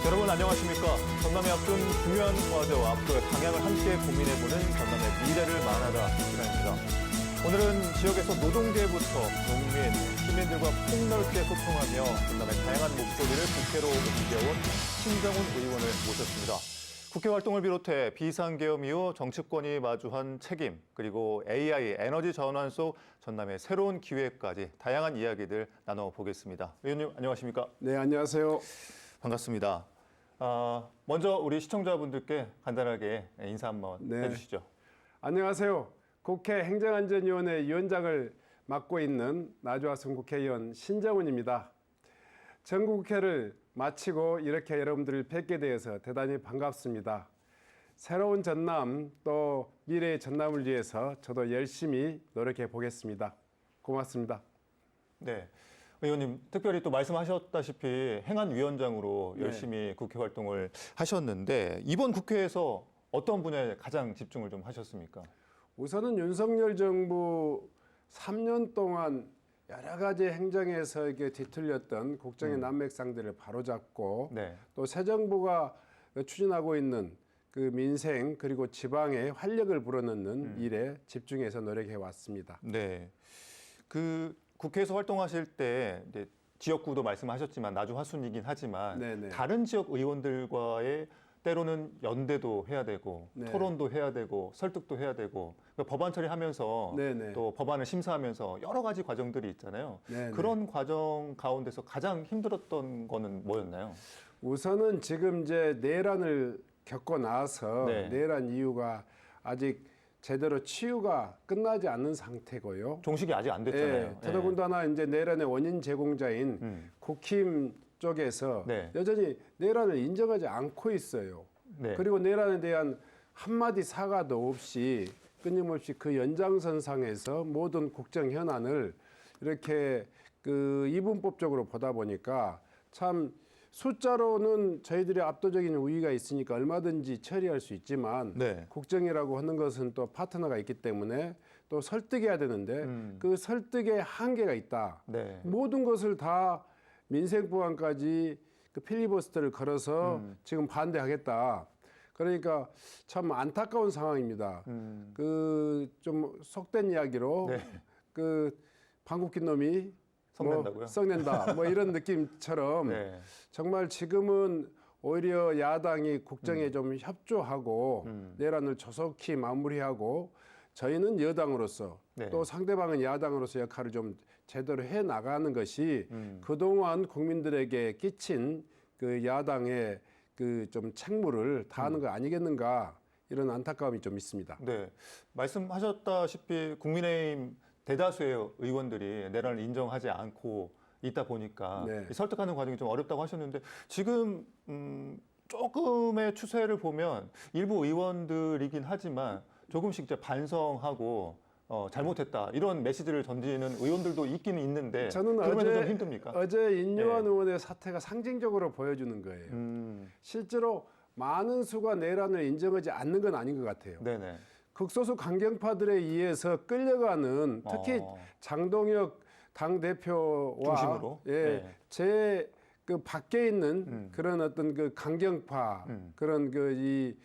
여러분 안녕하십니까? 전남에 앞둔 중요한 과제와 앞으로의 방향을 함께 고민해보는 전남의 미래를 말하다 시간입니다. 오늘은 지역에서 노동계부터 농민, 시민들과 폭넓게 소통하며 전남의 다양한 목소리를 국회로 옮겨온 신정훈 의원을 모셨습니다. 국회 활동을 비롯해 비상계엄 이후 정치권이 마주한 책임, 그리고 AI, 에너지 전환 속 전남의 새로운 기회까지 다양한 이야기들 나눠보겠습니다. 의원님 안녕하십니까? 네, 안녕하세요. 반갑습니다. 먼저 우리 시청자분들께 간단하게 인사 한번 해주시죠. 안녕하세요. 국회 행정안전위원회 위원장을 맡고 있는 나주화순 국회의원 신정훈입니다. 전국국회를 마치고 이렇게 여러분들을 뵙게 되어서 대단히 반갑습니다. 새로운 전남 또 미래의 전남을 위해서 저도 열심히 노력해 보겠습니다. 고맙습니다. 네. 의원님, 특별히 또 말씀하셨다시피 행안위원장으로 열심히 국회 활동을 하셨는데 이번 국회에서 어떤 분야에 가장 집중을 좀 하셨습니까? 우선은 윤석열 정부 3년 동안 여러 가지 행정에서 이게 뒤틀렸던 국정의 난맥상들을 바로잡고 네. 또 새 정부가 추진하고 있는 그 민생 그리고 지방에 활력을 불어넣는 일에 집중해서 노력해 왔습니다. 네. 그 국회에서 활동하실 때 이제 지역구도 말씀하셨지만 나주 화순이긴 하지만 네네. 다른 지역 의원들과의 때로는 연대도 해야 되고 네. 토론도 해야 되고 설득도 해야 되고 그러니까 법안 처리하면서 네네. 또 법안을 심사하면서 여러 가지 과정들이 있잖아요. 네네. 그런 과정 가운데서 가장 힘들었던 거는 뭐였나요? 우선은 지금 이제 내란을 겪고 나서 네. 내란 이유가 아직 제대로 치유가 끝나지 않는 상태고요. 종식이 아직 안 됐잖아요. 예, 더더군다나 이제 내란의 원인 제공자인 국힘 쪽에서 네. 여전히 내란을 인정하지 않고 있어요. 네. 그리고 내란에 대한 한마디 사과도 없이 끊임없이 그 연장선상에서 모든 국정 현안을 이렇게 그 이분법적으로 보다 보니까 참 숫자로는 저희들이 압도적인 우위가 있으니까 얼마든지 처리할 수 있지만 네. 국정이라고 하는 것은 또 파트너가 있기 때문에 또 설득해야 되는데 그 설득에 한계가 있다. 네. 모든 것을 다 민생법안까지 그 필리버스터를 걸어서 지금 반대하겠다. 그러니까 참 안타까운 상황입니다. 그 좀 속된 이야기로 네. 그 방귀 낀 놈이 썩낸다고요? 썩낸다. 뭐 이런 느낌처럼 네. 정말 지금은 오히려 야당이 국정에 좀 협조하고 내란을 조속히 마무리하고 저희는 여당으로서 네. 또 상대방은 야당으로서 역할을 좀 제대로 해 나가는 것이 그동안 국민들에게 끼친 그 야당의 그 좀 책무를 다하는 거 아니겠는가 이런 안타까움이 좀 있습니다. 네, 말씀하셨다시피 국민의힘 대다수의 의원들이 내란을 인정하지 않고 있다 보니까 네. 설득하는 과정이 좀 어렵다고 하셨는데 지금 조금의 추세를 보면 일부 의원들이긴 하지만 조금씩 이제 반성하고 잘못했다 이런 메시지를 던지는 의원들도 있기는 있는데 저는 그러면 좀 힘듭니까? 어제 인요한 의원의 사태가 상징적으로 보여주는 거예요. 실제로 많은 수가 내란을 인정하지 않는 건 아닌 것 같아요. 네네. 극소수 강경파들에 의해서 끌려가는 특히 장동혁 당 대표와 중심으로? 네. 제 그 밖에 있는 그런 어떤 그 강경파 그런 그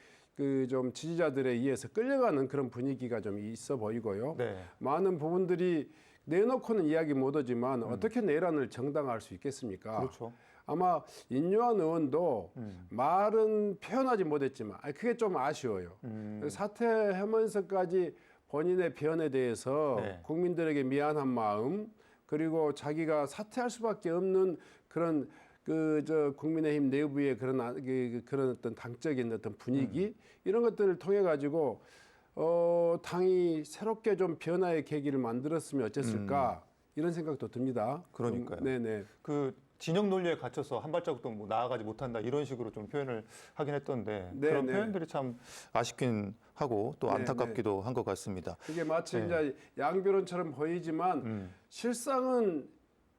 좀 지지자들에 의해서 끌려가는 그런 분위기가 좀 있어 보이고요. 네. 많은 부분들이 내놓고는 이야기 못하지만 어떻게 내란을 정당화할 수 있겠습니까? 그렇죠. 아마 인요한 의원도 말은 표현하지 못했지만 그게 좀 아쉬워요. 사퇴하면서까지 본인의 변에 대해서 네. 국민들에게 미안한 마음 그리고 자기가 사퇴할 수밖에 없는 그런 국민의힘 내부의 그런 어떤 당적인 어떤 분위기 이런 것들을 통해 가지고 당이 새롭게 좀 변화의 계기를 만들었으면 어땠을까 이런 생각도 듭니다. 그러니까요. 네네. 그 진영 논리에 갇혀서 한 발자국도 뭐 나아가지 못한다 이런 식으로 좀 표현을 하긴 했던데 네, 그런 네. 표현들이 참 아쉽긴 하고 또 네, 안타깝기도 한 것 같습니다. 그게 마치 네. 이제 양비론처럼 보이지만 실상은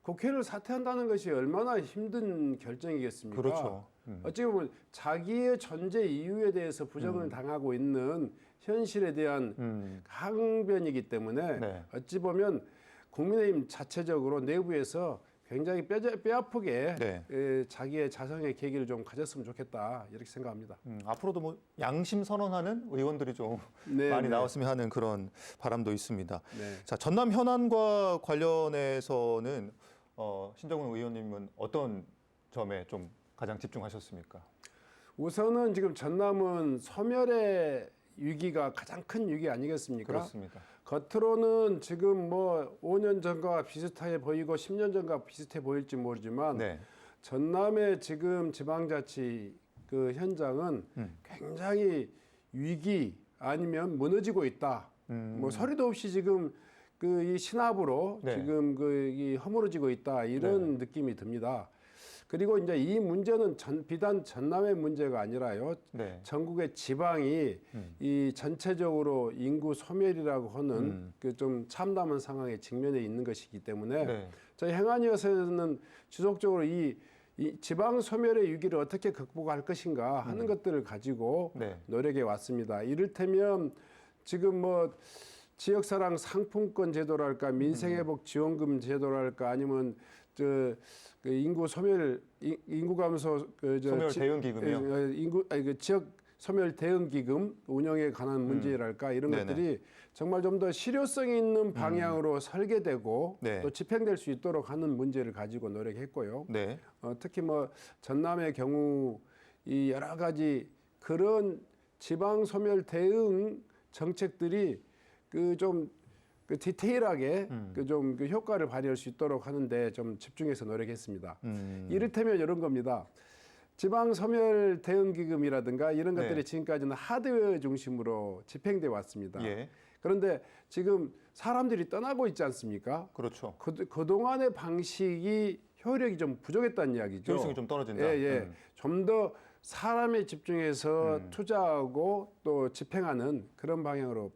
국회를 사퇴한다는 것이 얼마나 힘든 결정이겠습니까? 그렇죠. 어찌 보면 자기의 존재 이유에 대해서 부정을 당하고 있는 현실에 대한 항변이기 때문에 네. 어찌 보면 국민의힘 자체적으로 내부에서 굉장히 뼈아프게 네. 자기의 자성의 계기를 좀 가졌으면 좋겠다 이렇게 생각합니다. 앞으로도 뭐 양심 선언하는 의원들이 좀 네, 많이 네. 나왔으면 하는 그런 바람도 있습니다. 네. 자, 전남 현안과 관련해서는 신정훈 의원님은 어떤 점에 좀 가장 집중하셨습니까? 우선은 지금 전남은 소멸의 위기가 가장 큰 위기 아니겠습니까? 그렇습니다. 겉으로는 지금 뭐 5년 전과 비슷하게 보이고 10년 전과 비슷해 보일지 모르지만 네. 전남의 지금 지방자치 그 현장은 굉장히 위기 아니면 무너지고 있다. 뭐 소리도 없이 지금 그 이 신압으로 네. 지금 그 이 허물어지고 있다 이런 느낌이 듭니다. 그리고 이제 이 문제는 비단 전남의 문제가 아니라요. 네. 전국의 지방이 이 전체적으로 인구 소멸이라고 하는 그 좀 참담한 상황에 직면해 있는 것이기 때문에 네. 저희 행안위에서는 지속적으로 이 지방 소멸의 위기를 어떻게 극복할 것인가 하는 것들을 가지고 네. 노력해 왔습니다. 이를테면 지금 뭐 지역사랑 상품권 제도랄까 민생회복 지원금 제도랄까 아니면 그 인구 소멸 인구 감소 소멸 대응 기금이요? 그 지역 소멸 대응 기금 운영에 관한 문제랄까 이런 네네. 것들이 정말 좀 더 실효성 있는 방향으로 설계되고 네. 또 집행될 수 있도록 하는 문제를 가지고 노력했고요. 네. 특히 뭐 전남의 경우 이 여러 가지 그런 지방 소멸 대응 정책들이 그 좀 그 디테일하게 그 좀 그 효과를 발휘할 수 있도록 하는데 좀 집중해서 노력했습니다. 이를테면 이런 겁니다. 지방 소멸 대응 기금이라든가 이런 네. 것들이 지금까지는 하드웨어 중심으로 집행돼 왔습니다. 예. 그런데 지금 사람들이 떠나고 있지 않습니까? 그렇죠. 그동안의 방식이 효력이 좀 부족했다는 이야기죠. 효율성이 좀 떨어진다. 예, 예. 좀 더 사람에 집중해서 투자하고 또 집행하는 그런 방향으로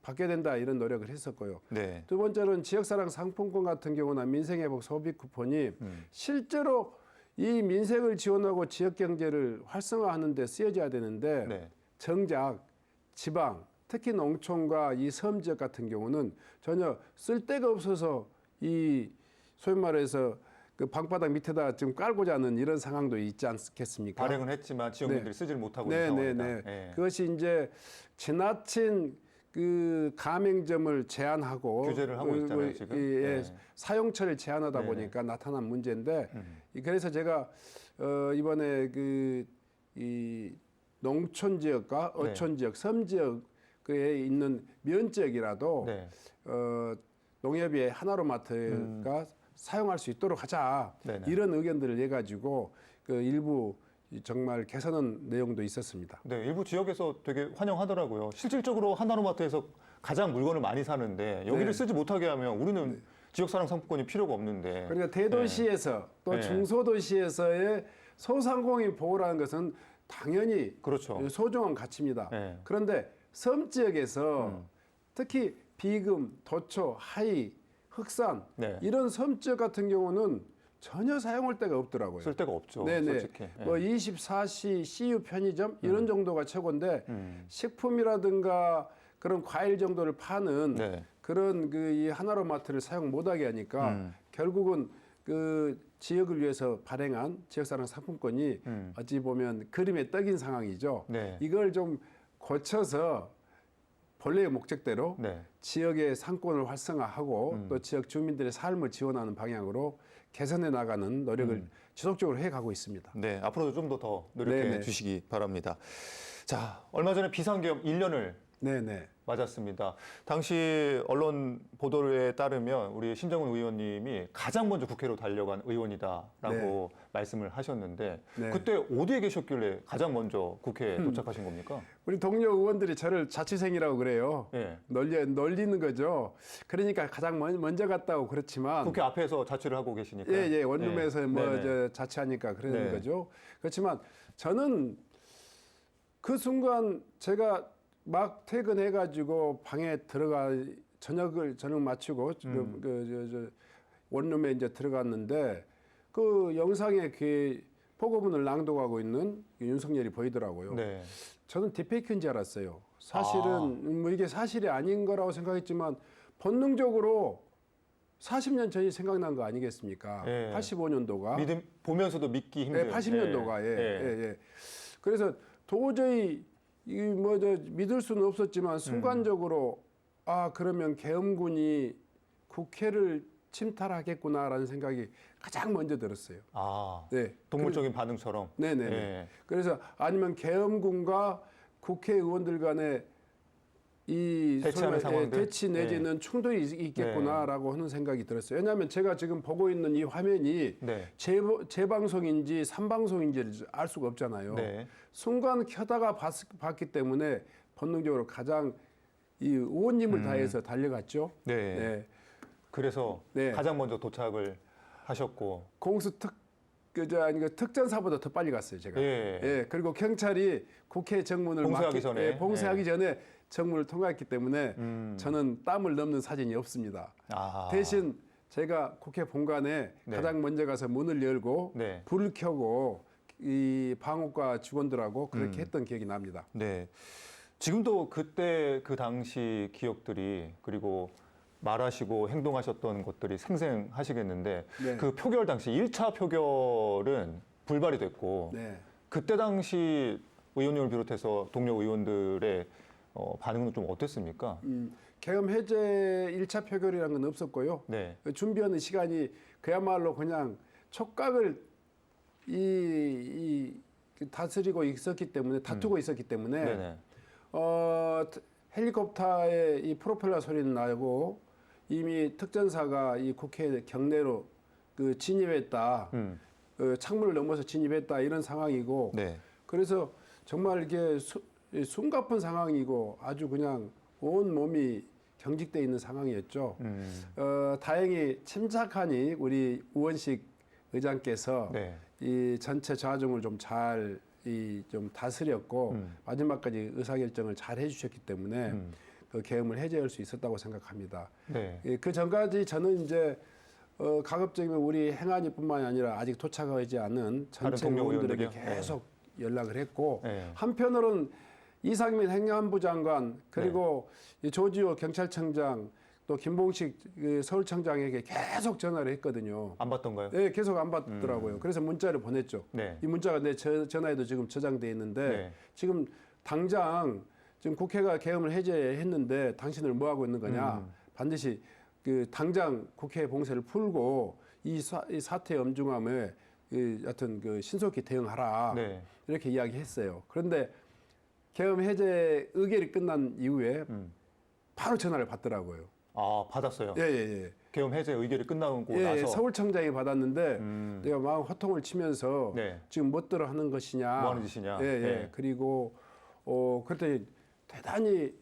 바뀌어야 된다 이런 노력을 했었고요. 네. 두 번째는 지역사랑 상품권 같은 경우나 민생회복 소비 쿠폰이 실제로 이 민생을 지원하고 지역 경제를 활성화하는 데 쓰여져야 되는데 네. 정작 지방 특히 농촌과 이 섬 지역 같은 경우는 전혀 쓸데가 없어서 이 소위 말해서 그 방바닥 밑에다 지금 깔고자 하는 이런 상황도 있지 않겠습니까? 발행은 했지만 지역민들이 쓰질 못하고 있는 네, 상황이다. 네, 네. 예. 그것이 이제 지나친 그 가맹점을 제한하고 규제를 하고 있잖아요, 지금. 예, 네. 사용처를 제한하다 네, 보니까 나타난 문제인데 그래서 제가 이번에 이 농촌 지역과 네. 어촌 지역, 섬 지역에 있는 면 지역이라도 네. 농협의 하나로마트가 사용할 수 있도록 하자 네네. 이런 의견들을 내 가지고 그 일부 정말 개선한 내용도 있었습니다. 네, 일부 지역에서 되게 환영하더라고요. 실질적으로 하나로마트에서 가장 물건을 많이 사는데 여기를 네. 쓰지 못하게 하면 우리는 지역사랑 상품권이 필요가 없는데. 그러니까 대도시에서 또 네. 중소도시에서의 소상공인 보호라는 것은 당연히 그렇죠. 소중한 가치입니다. 네. 그런데 섬 지역에서 특히 비금, 도초, 하이, 흑산 네. 이런 섬 지역 같은 경우는 전혀 사용할 데가 없더라고요. 쓸 데가 없죠. 네네. 솔직히. 예. 뭐 24시 CU 편의점 이런 정도가 최고인데 식품이라든가 그런 과일 정도를 파는 네. 그런 그 이 하나로마트를 사용 못하게 하니까 결국은 그 지역을 위해서 발행한 지역사랑 상품권이 어찌 보면 그림의 떡인 상황이죠. 네. 이걸 좀 고쳐서 본래의 목적대로 네. 지역의 상권을 활성화하고 또 지역 주민들의 삶을 지원하는 방향으로 개선해 나가는 노력을 지속적으로 해가고 있습니다. 네, 앞으로도 좀 더 노력해 네네. 주시기 바랍니다. 자, 얼마 전에 비상계엄 1년을 네네. 맞았습니다. 당시 언론 보도에 따르면 우리 신정훈 의원님이 가장 먼저 국회로 달려간 의원이다라고 말씀을 하셨는데 네. 그때 어디에 계셨길래 가장 먼저 국회에 도착하신 겁니까? 우리 동료 의원들이 저를 자취생이라고 그래요. 예. 놀리는 거죠. 그러니까 가장 먼저 갔다고 그렇지만 국회 앞에서 자취를 하고 계시니까. 예, 원룸에서 뭐 네네. 저 자취하니까 그러는 네. 거죠. 그렇지만 저는 그 순간 제가 막 퇴근해가지고 방에 들어가 저녁 마치고 저 원룸에 이제 들어갔는데 그 영상에 그 보고문을 낭독하고 있는 윤석열이 보이더라고요. 네. 저는 딥페이크인 줄 알았어요. 사실은 뭐 이게 사실이 아닌 거라고 생각했지만 본능적으로 40년 전이 생각난 거 아니겠습니까? 예. 85년도가. 보면서도 믿기 힘든. 네, 80년도가. 예. 그래서 도저히 믿을 수는 없었지만 순간적으로 그러면 계엄군이 국회를 침탈하겠구나라는 생각이 가장 먼저 들었어요. 네. 동물적인 반응처럼. 네네. 예. 그래서 아니면 계엄군과 국회의원들 간에 이 대치하는 상황들? 대치 내지는 충돌이 있겠구나라고 하는 생각이 들었어요. 왜냐하면 제가 지금 보고 있는 이 화면이 네. 재방송인지 삼방송인지를 알 수가 없잖아요. 네. 순간 켜다가 봤기 때문에 본능적으로 가장 이 의원님을 다해서 달려갔죠. 네. 그래서 네. 가장 먼저 도착을 하셨고. 공수 특전사보다 더 빨리 갔어요, 제가. 예. 그리고 경찰이 국회 정문을 봉쇄하기 전에. 봉쇄하기 전에 정문을 통과했기 때문에 저는 땀을 넘는 사진이 없습니다. 대신 제가 국회 본관에 네. 가장 먼저 가서 문을 열고 네. 불을 켜고 이 방어과 직원들하고 그렇게 했던 기억이 납니다. 네. 지금도 그때 그 당시 기억들이 그리고 말하시고 행동하셨던 것들이 생생하시겠는데 네. 그 표결 당시 1차 표결은 불발이 됐고 네. 그때 당시 의원님을 비롯해서 동료 의원들의 반응은 좀 어땠습니까? 계엄 해제 1차 표결이라는 건 없었고요. 네. 준비하는 시간이 그야말로 그냥 촉각을 다스리고 있었기 때문에 다투고 있었기 때문에 네네. 헬리콥터의 이 프로펠러 소리는 나고 이미 특전사가 이 국회 경내로 진입했다. 창문을 넘어서 진입했다 이런 상황이고 네. 그래서 정말 이게 숨가쁜 상황이고 아주 그냥 온 몸이 경직돼 있는 상황이었죠. 다행히 침착하니 우리 우원식 의장께서 네. 이 전체 좌중을 좀 잘 좀 다스렸고 마지막까지 의사결정을 잘 해주셨기 때문에 그 계엄을 해제할 수 있었다고 생각합니다. 네. 그 전까지 저는 이제 가급적이면 우리 행안위뿐만이 아니라 아직 도착하지 않은 전체 동료 의원들에게 의원들이요? 계속 연락을 했고 네. 한편으로는 이상민 행안부 장관 그리고 이 조지호 경찰청장 또 김봉식 서울청장에게 계속 전화를 했거든요. 안 받던가요? 네, 계속 안 받더라고요. 그래서 문자를 보냈죠. 네. 이 문자가 내 전화에도 지금 저장돼 있는데 네. 지금 당장 지금 국회가 계엄을 해제했는데 당신들 뭐 하고 있는 거냐? 반드시 당장 국회 봉쇄를 풀고 이 사태의 엄중함에 하여튼 신속히 대응하라. 네. 이렇게 이야기했어요. 그런데 계엄 해제 의결이 끝난 이후에 바로 전화를 받더라고요. 받았어요. 예. 계엄 해제 의결이 끝나고 예, 나서. 서울청장이 받았는데 내가 막 호통을 치면서 네. 지금 멋대로 하는 것이냐. 뭐 하는 짓이냐. 예. 네. 그리고 그때 대단히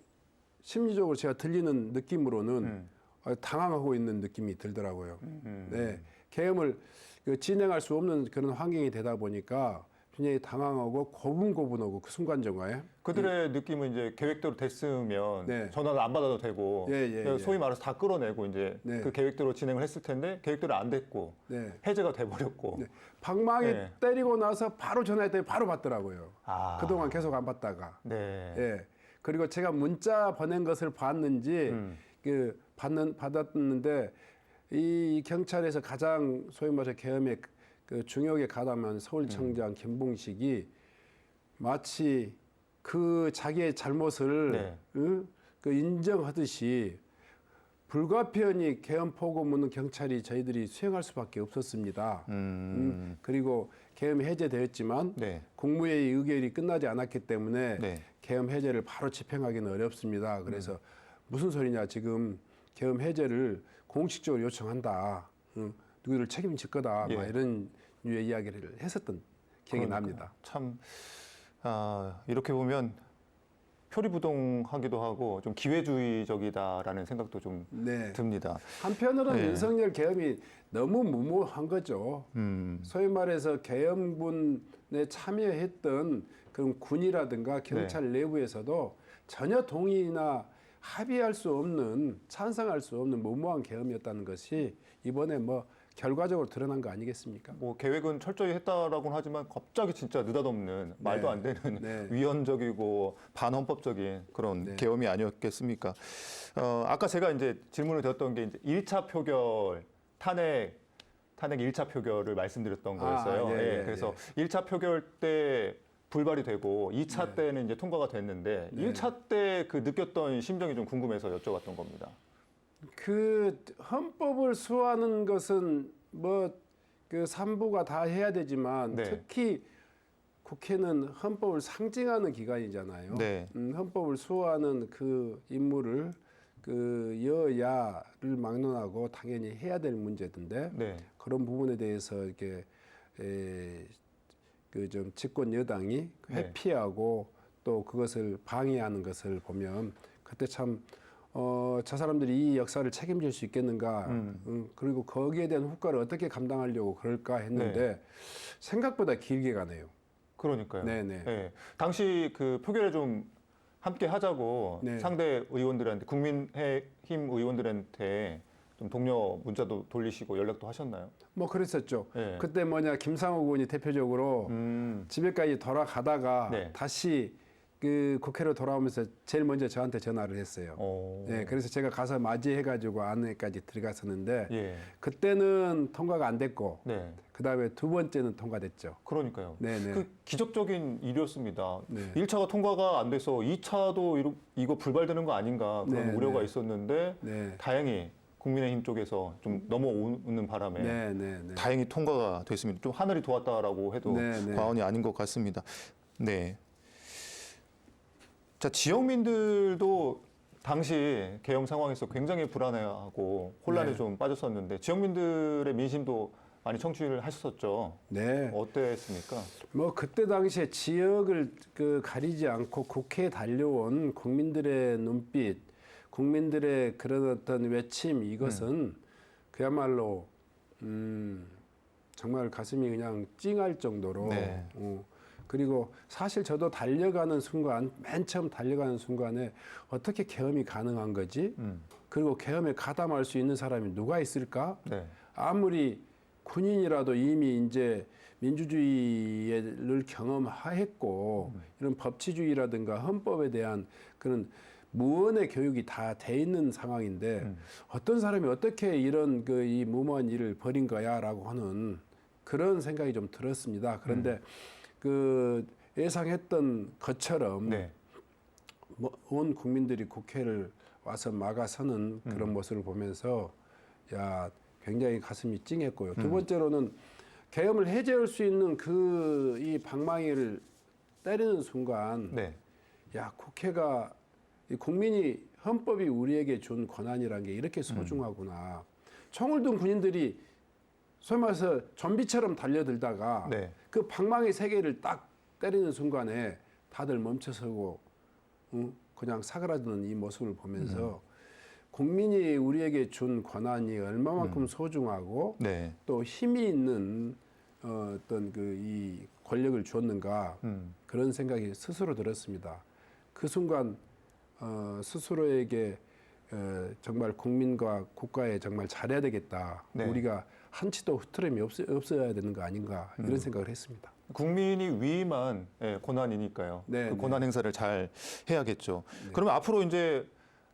심리적으로 제가 들리는 느낌으로는 당황하고 있는 느낌이 들더라고요. 네. 계엄을 진행할 수 없는 그런 환경이 되다 보니까 굉장히 당황하고 고분고분하고 그 순간정화에 그들의 느낌은 이제 계획대로 됐으면 네. 전화를 안 받아도 되고 예. 소위 말해서 다 끌어내고 이제 네. 그 계획대로 진행을 했을 텐데 계획대로 안 됐고 네. 해제가 돼버렸고 네. 방망이 네. 때리고 나서 바로 전화했더니 바로 받더라고요. 아. 그동안 계속 안 받다가. 네. 예. 그리고 제가 문자 보낸 것을 봤는지 받았는데 이 경찰에서 가장 소위 말해서 계엄에 중역에 가담한 서울청장 김봉식이 마치 자기의 잘못을 네. 인정하듯이 불가피하니 계엄 포고문은 경찰이 저희들이 수행할 수밖에 없었습니다. 그리고 계엄이 해제되었지만 네. 국무회의 의결이 끝나지 않았기 때문에 네. 계엄 해제를 바로 집행하기는 어렵습니다. 그래서 무슨 소리냐 지금 계엄 해제를 공식적으로 요청한다. 누구를 책임질 거다. 예. 막 이런 류의 이야기를 했었던 기억이 납니다. 참 이렇게 보면 표리부동하기도 하고 좀 기회주의적이다라는 생각도 좀 네. 듭니다. 한편으로는 네. 윤석열 계엄이 너무 무모한 거죠. 소위 말해서 계엄군에 참여했던 그런 군이라든가 경찰 내부에서도 전혀 동의나 합의할 수 없는 찬성할 수 없는 무모한 계엄이었다는 것이 이번에 뭐 결과적으로 드러난 거 아니겠습니까? 뭐 계획은 철저히 했다라고는 하지만 갑자기 진짜 느닷없는 말도 안 되는 네. 위헌적이고 반헌법적인 그런 네. 계엄이 아니었겠습니까? 아까 제가 이제 질문을 드렸던 게 이제 1차 표결 탄핵 1차 표결을 말씀드렸던 거였어요. 예, 예, 예, 그래서 예. 1차 표결 때 불발이 되고 2차 네. 때는 이제 통과가 됐는데 네. 1차 때 그 느꼈던 심정이 좀 궁금해서 여쭤봤던 겁니다. 그 헌법을 수호하는 것은 뭐 그 산부가 다 해야 되지만 네. 특히 국회는 헌법을 상징하는 기관이잖아요. 네. 헌법을 수호하는 그 임무를 그 여야를 막론하고 당연히 해야 될 문제던데 네. 그런 부분에 대해서 이렇게 그 좀 집권 여당이 네. 회피하고 또 그것을 방해하는 것을 보면 그때 참 저 사람들이 이 역사를 책임질 수 있겠는가 그리고 거기에 대한 후과를 어떻게 감당하려고 그럴까 했는데 생각보다 길게 가네요. 그러니까요. 네네. 네. 당시 그 표결에 좀 함께 하자고 네. 상대 의원들한테 국민의힘 의원들한테 좀 독려 문자도 돌리시고 연락도 하셨나요? 뭐 그랬었죠. 네. 그때 김상욱 의원이 대표적으로 집에까지 돌아가다가 네. 다시 그 국회로 돌아오면서 제일 먼저 저한테 전화를 했어요. 네, 그래서 제가 가서 맞이해가지고 안에까지 들어갔었는데 예. 그때는 통과가 안 됐고 네. 그 다음에 두 번째는 통과됐죠. 그러니까요. 네네. 그 기적적인 일이었습니다. 네. 1차가 통과가 안 돼서 2차도 이거 불발되는 거 아닌가 그런 네, 우려가 네. 있었는데 네. 다행히 국민의힘 쪽에서 좀 넘어오는 바람에 네. 다행히 통과가 됐습니다. 좀 하늘이 도왔다라고 해도 네, 네. 과언이 아닌 것 같습니다. 네. 자, 지역민들도 당시 계엄 상황에서 굉장히 불안해하고 혼란에 네. 좀 빠졌었는데 지역민들의 민심도 많이 청취를 하셨었죠. 네. 어땠습니까? 뭐 그때 당시에 지역을 그 가리지 않고 국회에 달려온 국민들의 눈빛, 국민들의 그런 어떤 외침 이것은 그야말로 정말 가슴이 그냥 찡할 정도로 네. 그리고 사실 저도 달려가는 순간 맨 처음 달려가는 순간에 어떻게 계엄이 가능한 거지? 그리고 계엄에 가담할 수 있는 사람이 누가 있을까? 네. 아무리 군인이라도 이미 이제 민주주의를 경험했고 이런 법치주의라든가 헌법에 대한 그런 무언의 교육이 다 돼 있는 상황인데 어떤 사람이 어떻게 이런 그 이 무모한 일을 벌인 거야라고 하는 그런 생각이 좀 들었습니다. 그런데 그 예상했던 것처럼 네. 온 국민들이 국회를 와서 막아서는 그런 모습을 보면서 야 굉장히 가슴이 찡했고요. 두 번째로는 계엄을 해제할 수 있는 그 이 방망이를 때리는 순간 네. 야 국회가 이 국민이 헌법이 우리에게 준 권한이라는 게 이렇게 소중하구나. 총을 든 군인들이 소위 말해서 좀비처럼 달려들다가 네. 그 방망이 세 개를 딱 때리는 순간에 다들 멈춰서고 그냥 사그라드는 이 모습을 보면서 국민이 우리에게 준 권한이 얼마만큼 소중하고 네. 또 힘이 있는 어떤 그 이 권력을 줬는가 그런 생각이 스스로 들었습니다. 그 순간 스스로에게 정말 국민과 국가에 정말 잘해야 되겠다. 네. 우리가 한치도 흐트럼이 없어야 되는 거 아닌가 이런 생각을 했습니다. 국민이 위임한 권한이니까요. 네, 그 네. 권한 행사를 잘 해야겠죠. 그러면 앞으로 이제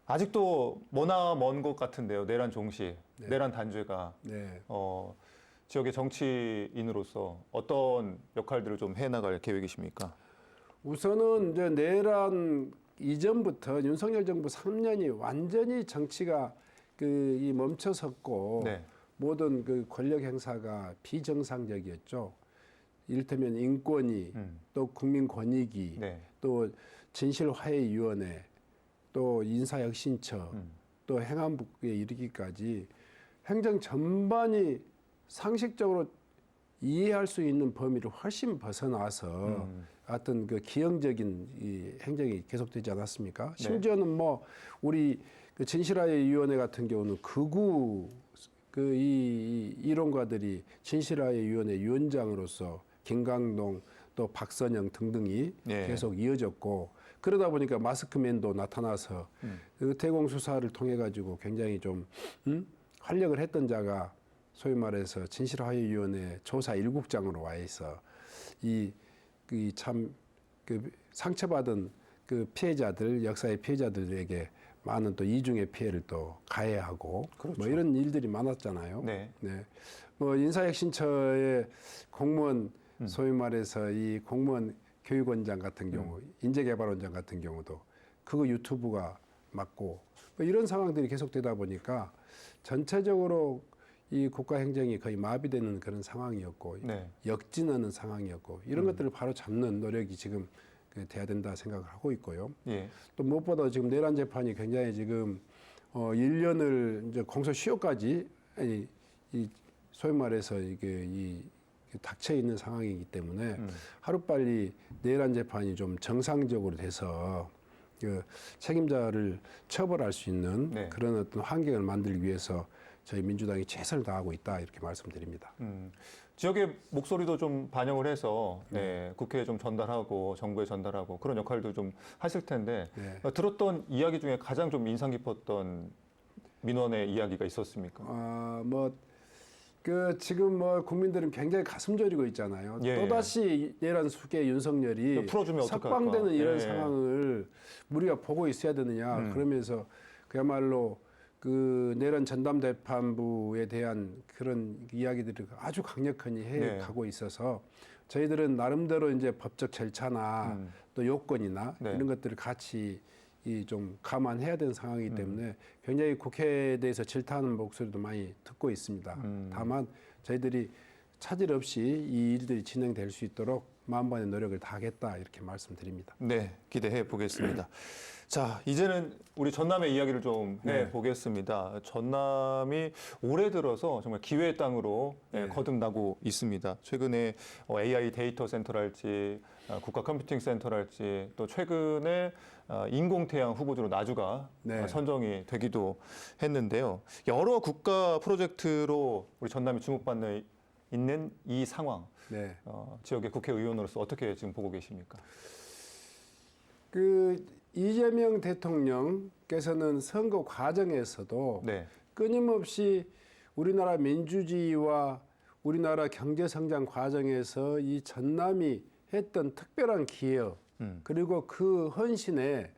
아직도 머나 먼 것 같은데요. 내란 종시, 내란 단죄가 네. 지역의 정치인으로서 어떤 역할들을 좀 해나갈 계획이십니까? 우선은 이제 내란 이전부터 윤석열 정부 3년이 완전히 정치가 그 이 멈춰섰고 네. 모든 그 권력 행사가 비정상적이었죠. 이를테면 인권위, 또 국민권익위, 네. 또 진실화해위원회, 또 인사혁신처, 또 행안부에 이르기까지 행정 전반이 상식적으로 이해할 수 있는 범위를 훨씬 벗어나서 어떤 그 기형적인 이 행정이 계속되지 않았습니까? 심지어는 뭐 우리 그 진실화해위원회 같은 경우는 극우 그 이 이론가들이 진실화해위원회 위원장으로서 김강동 또 박선영 등등이 예. 계속 이어졌고 그러다 보니까 마스크맨도 나타나서 그 대공 수사를 통해 가지고 굉장히 좀 활력을 했던 자가 소위 말해서 진실화해위원회 조사 1국장으로 와 있어 이참 그 상처받은 그 피해자들 역사의 피해자들에게 많은 또 이중의 피해를 또 가해하고 그렇죠. 뭐 이런 일들이 많았잖아요. 네. 네. 뭐 인사혁신처의 공무원 소위 말해서 이 공무원 교육원장 같은 경우, 인재개발원장 같은 경우도 그거 유튜브가 맞고 뭐 이런 상황들이 계속되다 보니까 전체적으로 이 국가 행정이 거의 마비되는 그런 상황이었고 네. 역진하는 상황이었고 이런 것들을 바로 잡는 노력이 지금 돼야 된다 생각을 하고 있고요. 예. 또 무엇보다 지금 내란 재판이 굉장히 지금 1년을 이제 공소시효까지 이 소위 말해서 이게 이 닥쳐 있는 상황이기 때문에 하루빨리 내란 재판이 좀 정상적으로 돼서 그 책임자를 처벌할 수 있는 네. 그런 어떤 환경을 만들기 위해서 저희 민주당이 최선을 다하고 있다 이렇게 말씀드립니다. 지역의 목소리도 좀 반영을 해서 국회에 좀 전달하고 정부에 전달하고 그런 역할도 좀 하실 텐데 네. 들었던 이야기 중에 가장 좀 인상 깊었던 민원의 이야기가 있었습니까? 그 지금 뭐 국민들은 굉장히 가슴 졸이고 있잖아요. 예. 또다시 내란 수계 윤석열이 풀어주면 어떡할까? 석방되는 이런 예. 상황을 우리가 보고 있어야 되느냐. 그러면서 그야말로 그 내란 전담재판부에 대한 그런 이야기들을 아주 강력하게 해 가고 있어서 저희들은 나름대로 이제 법적 절차나 또 요건이나 네. 이런 것들을 같이 좀 감안해야 되는 상황이기 때문에 굉장히 국회에 대해서 질타하는 목소리도 많이 듣고 있습니다. 다만 저희들이 차질 없이 이 일들이 진행될 수 있도록 만반의 노력을 다하겠다 이렇게 말씀드립니다. 네, 기대해 보겠습니다. 자, 이제는 우리 전남의 이야기를 좀 네. 해보겠습니다. 전남이 올해 들어서 정말 기회의 땅으로 거듭나고 있습니다. 최근에 AI 데이터 센터랄지 국가 컴퓨팅 센터랄지 또 최근에 인공태양 후보지로 나주가 네. 선정이 되기도 했는데요. 여러 국가 프로젝트로 우리 전남이 주목받는 있는 이 상황, 네. 지역의 국회의원으로서 어떻게 지금 보고 계십니까? 그 이재명 대통령께서는 선거 과정에서도 네. 끊임없이 우리나라 민주주의와 우리나라 경제 성장 과정에서 이 전남이 했던 특별한 기여 그리고 그 헌신에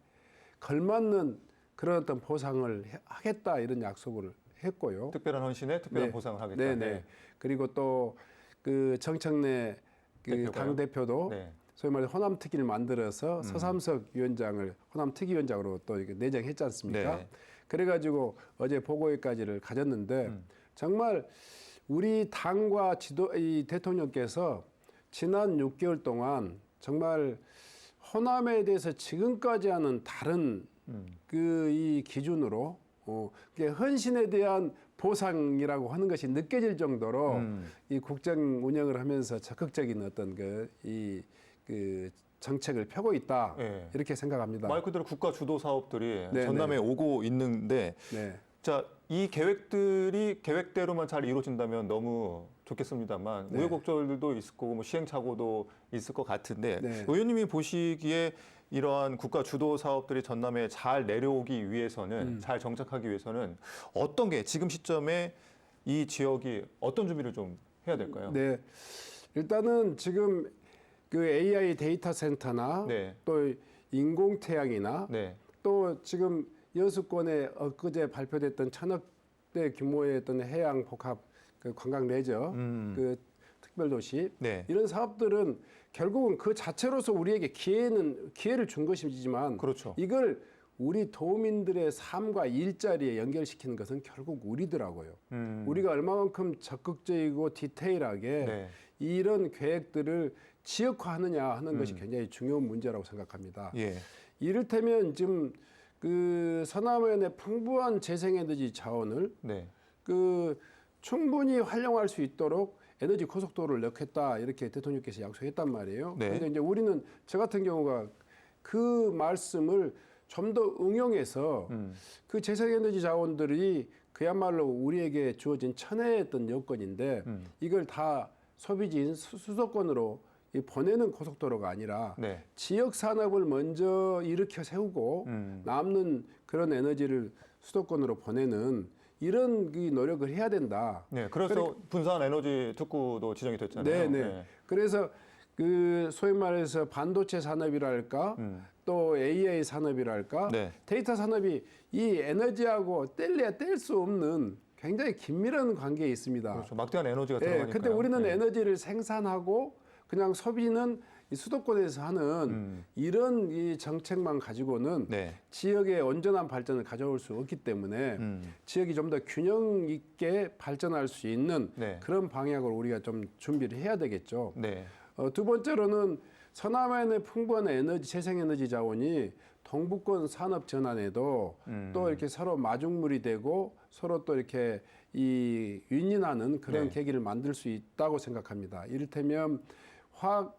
걸맞는 그런 어떤 보상을 하겠다 이런 약속을 했고요. 특별한 헌신에 특별한 네. 보상을 하겠다. 네네. 그리고 또 그 정청래 그 대표가요? 당 대표도 네. 소위 말해 호남특위를 만들어서 서삼석 위원장을 호남특위위원장으로 또 이렇게 내정했지 않습니까? 네. 그래가지고 어제 보고회까지를 가졌는데 정말 우리 당과 이 대통령께서 지난 6개월 동안 정말 호남에 대해서 지금까지 하는 다른 그 이 기준으로 그게 헌신에 대한 보상이라고 하는 것이 느껴질 정도로 이 국정 운영을 하면서 적극적인 어떤 그 정책을 펴고 있다 네. 이렇게 생각합니다. 말 그대로 국가 주도 사업들이 네, 전남에 오고 있는데 네. 자, 이 계획들이 계획대로만 잘 이루어진다면 너무 좋겠습니다만 네. 우여곡절들도 있을 거고 뭐 시행착오도 있을 것 같은데 네. 의원님이 보시기에 이러한 국가 주도 사업들이 전남에 잘 내려오기 위해서는 잘 정착하기 위해서는 어떤 게 지금 시점에 이 지역이 어떤 준비를 좀 해야 될까요? 네. 일단은 지금 그 AI 데이터 센터나 네. 또 인공태양이나 네. 또 지금 여수권에 엊그제 발표됐던 1,000억대 규모의 어떤 해양 복합 그 관광 레저 그 특별도시 네. 이런 사업들은 결국은 그 자체로서 우리에게 기회를 준 것이지만 그렇죠. 이걸 우리 도민들의 삶과 일자리에 연결시키는 것은 결국 우리더라고요. 우리가 얼마만큼 적극적이고 디테일하게 네. 이런 계획들을 지역화하느냐 하는 것이 굉장히 중요한 문제라고 생각합니다. 예. 이를테면 지금 그 서남원의 풍부한 재생에너지 자원을 네. 그 충분히 활용할 수 있도록 에너지 고속도로를 넣겠다 이렇게 대통령께서 약속했단 말이에요. 네. 그런데 이제 우리는 저 같은 경우가 그 말씀을 좀 더 응용해서 그 재생에너지 자원들이 그야말로 우리에게 주어진 천혜의 어떤 여건인데 이걸 다 소비지인 수도권으로 보내는 고속도로가 아니라 네. 지역 산업을 먼저 일으켜 세우고 남는 그런 에너지를 수도권으로 보내는 이런 그 노력을 해야 된다. 네, 그래서 분산 에너지 특구도 지정이 됐잖아요. 네, 네. 그래서 그 소위 말해서 반도체 산업이랄까, 또 AI 산업이랄까, 네. 데이터 산업이 이 에너지하고 뗄래야 뗄 수 없는 굉장히 긴밀한 관계에 있습니다. 그렇죠. 막대한 에너지가 예, 들어가니까요. 근데 우리는 네. 에너지를 생산하고 그냥 소비는 이 수도권에서 하는 이런 이 정책만 가지고는 네. 지역의 온전한 발전을 가져올 수 없기 때문에 지역이 좀 더 균형 있게 발전할 수 있는 네. 그런 방향으로 우리가 좀 준비를 해야 되겠죠. 네. 두 번째로는 서남안의 풍부한 에너지, 재생에너지 자원이 동북권 산업 전환에도 또 이렇게 서로 마중물이 되고 서로 또 이렇게 이 윈윈하는 그런 네. 계기를 만들 수 있다고 생각합니다. 이를테면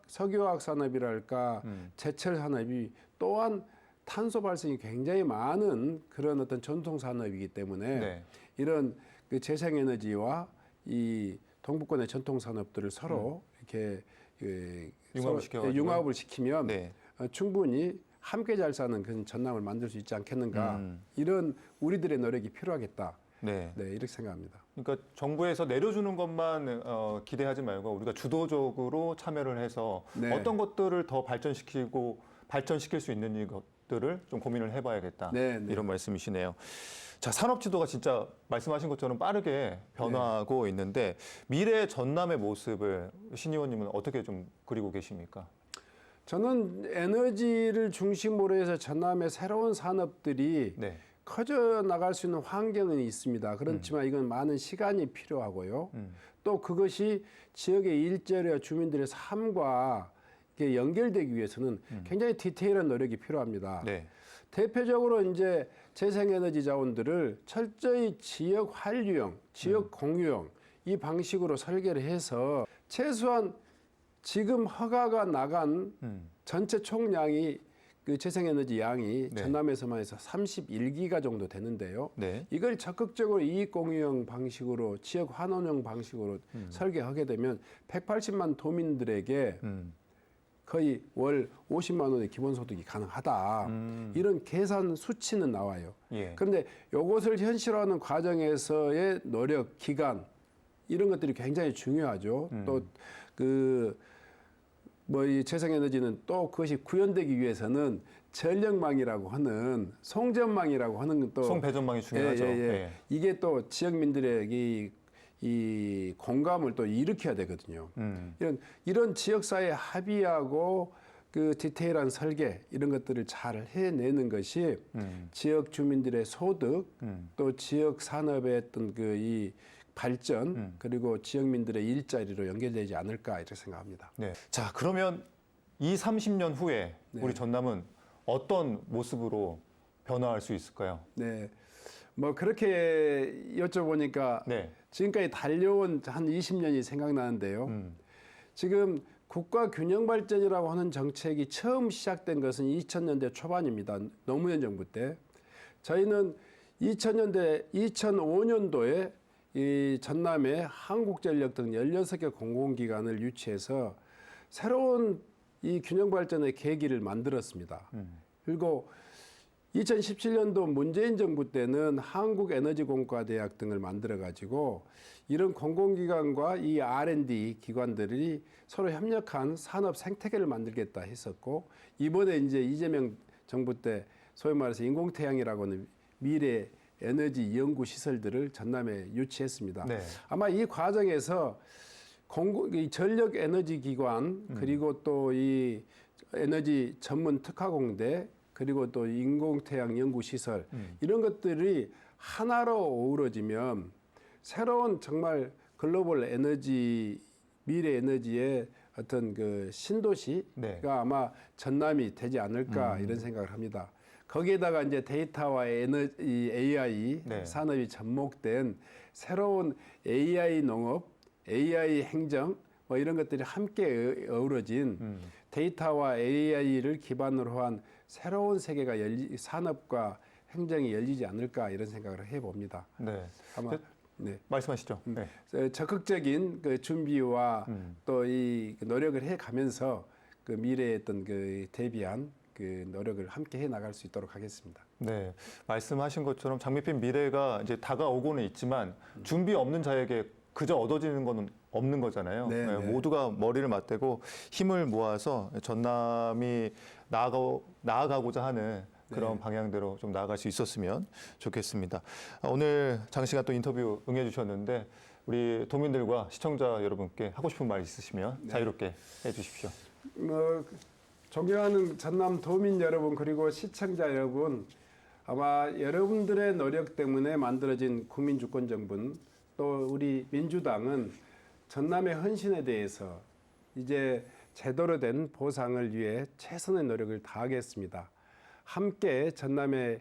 석유화학 산업이랄까 제철 산업이 또한 탄소 발생이 굉장히 많은 그런 어떤 전통 산업이기 때문에 네. 이런 그 재생에너지와 이 동북권의 전통 산업들을 서로 이렇게 융합을 서로 시켜가지고. 융합을 시키면 네. 충분히 함께 잘 사는 그런 전남을 만들 수 있지 않겠는가 이런 우리들의 노력이 필요하겠다. 네. 네, 이렇게 생각합니다. 그러니까 정부에서 내려주는 것만 기대하지 말고 우리가 주도적으로 참여를 해서 네. 어떤 것들을 더 발전시킬 수 있는 것들을 좀 고민을 해봐야겠다. 네, 네. 이런 말씀이시네요. 자, 산업 지도가 진짜 말씀하신 것처럼 빠르게 변화하고 네. 있는데 미래 전남의 모습을 신 의원님은 어떻게 좀 그리고 계십니까? 저는 에너지를 중심으로 해서 전남의 새로운 산업들이 네. 커져 나갈 수 있는 환경은 있습니다. 그렇지만 이건 많은 시간이 필요하고요. 또 그것이 지역의 일자리와 주민들의 삶과 이렇게 연결되기 위해서는 굉장히 디테일한 노력이 필요합니다. 네. 대표적으로 이제 재생에너지 자원들을 철저히 지역 환류형, 지역 공유형 이 방식으로 설계를 해서 최소한 지금 허가가 나간 전체 총량이 그 재생에너지 양이 네. 전남에서만 해서 31기가 정도 되는데요. 네. 이걸 적극적으로 이익공유형 방식으로 지역 환원형 방식으로 설계하게 되면 180만 도민들에게 거의 월 50만 원의 기본소득이 가능하다. 이런 계산 수치는 나와요. 예. 그런데 이것을 현실화하는 과정에서의 노력, 기간 이런 것들이 굉장히 중요하죠. 또 그 뭐 이 재생에너지는 또 그것이 구현되기 위해서는 전력망이라고 하는 송전망이라고 하는 또 송배전망이 중요하죠. 예. 이게 또 지역민들의 이 공감을 또 일으켜야 되거든요. 이런 지역사회 합의하고 그 디테일한 설계 이런 것들을 잘 해내는 것이 지역 주민들의 소득 또 지역 산업의 어떤 그 이 발전 그리고 지역민들의 일자리로 연결되지 않을까 이렇게 생각합니다. 네. 자, 그러면 30년 후에 네. 우리 전남은 어떤 모습으로 변화할 수 있을까요? 네. 뭐 그렇게 여쭤보니까 네. 지금까지 달려온 한 20년이 생각나는데요. 지금 국가 균형 발전이라고 하는 정책이 처음 시작된 것은 2000년대 초반입니다. 노무현 정부 때. 저희는 2005년도에 이 전남에 한국전력 등 16개 공공기관을 유치해서 새로운 이 균형 발전의 계기를 만들었습니다. 그리고 2017년도 문재인 정부 때는 한국에너지공과대학 등을 만들어 가지고 이런 공공기관과 이 R&D 기관들이 서로 협력한 산업 생태계를 만들겠다 했었고 이번에 이제 이재명 정부 때 소위 말해서 인공태양이라고 하는 미래 에너지 연구 시설들을 전남에 유치했습니다. 네. 아마 이 과정에서 이 전력 에너지 기관 그리고 또 이 에너지 전문 특화공대 그리고 또 인공태양 연구 시설 이런 것들이 하나로 어우러지면 새로운 정말 글로벌 에너지 미래 에너지의 어떤 그 신도시가 네. 아마 전남이 되지 않을까 이런 생각을 합니다. 거기에다가 이제 데이터와 에너지 AI 네. 산업이 접목된 새로운 AI 농업, AI 행정 뭐 이런 것들이 함께 어우러진 데이터와 AI를 기반으로 한 새로운 세계가 산업과 행정이 열리지 않을까 이런 생각을 해봅니다. 네. 아마 네. 말씀하시죠. 네. 적극적인 그 준비와 또 이 노력을 해가면서 그 미래에 어떤 그 대비한 그 노력을 함께 해 나갈 수 있도록 하겠습니다. 네, 말씀하신 것처럼 장밋빛 미래가 이제 다가오고는 있지만 준비 없는 자에게 그저 얻어지는 건 없는 거잖아요. 네, 네. 모두가 머리를 맞대고 힘을 모아서 전남이 나아가고자 하는 그런 네. 방향대로 좀 나아갈 수 있었으면 좋겠습니다. 오늘 장시간 또 인터뷰 응해주셨는데 우리 도민들과 시청자 여러분께 하고 싶은 말 있으시면 네. 자유롭게 해주십시오. 존경하는 전남 도민 여러분 그리고 시청자 여러분, 아마 여러분들의 노력 때문에 만들어진 국민주권정부는 또 우리 민주당은 전남의 헌신에 대해서 이제 제대로 된 보상을 위해 최선의 노력을 다하겠습니다. 함께 전남이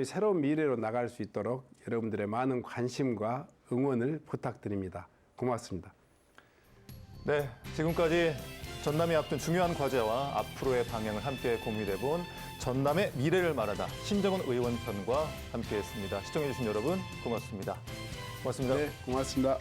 새로운 미래로 나갈 수 있도록 여러분들의 많은 관심과 응원을 부탁드립니다. 고맙습니다. 네, 지금까지 전남이 앞둔 중요한 과제와 앞으로의 방향을 함께 고민해본 전남의 미래를 말하다 신정은 의원 편과 함께했습니다. 시청해주신 여러분 고맙습니다. 고맙습니다. 네, 고맙습니다.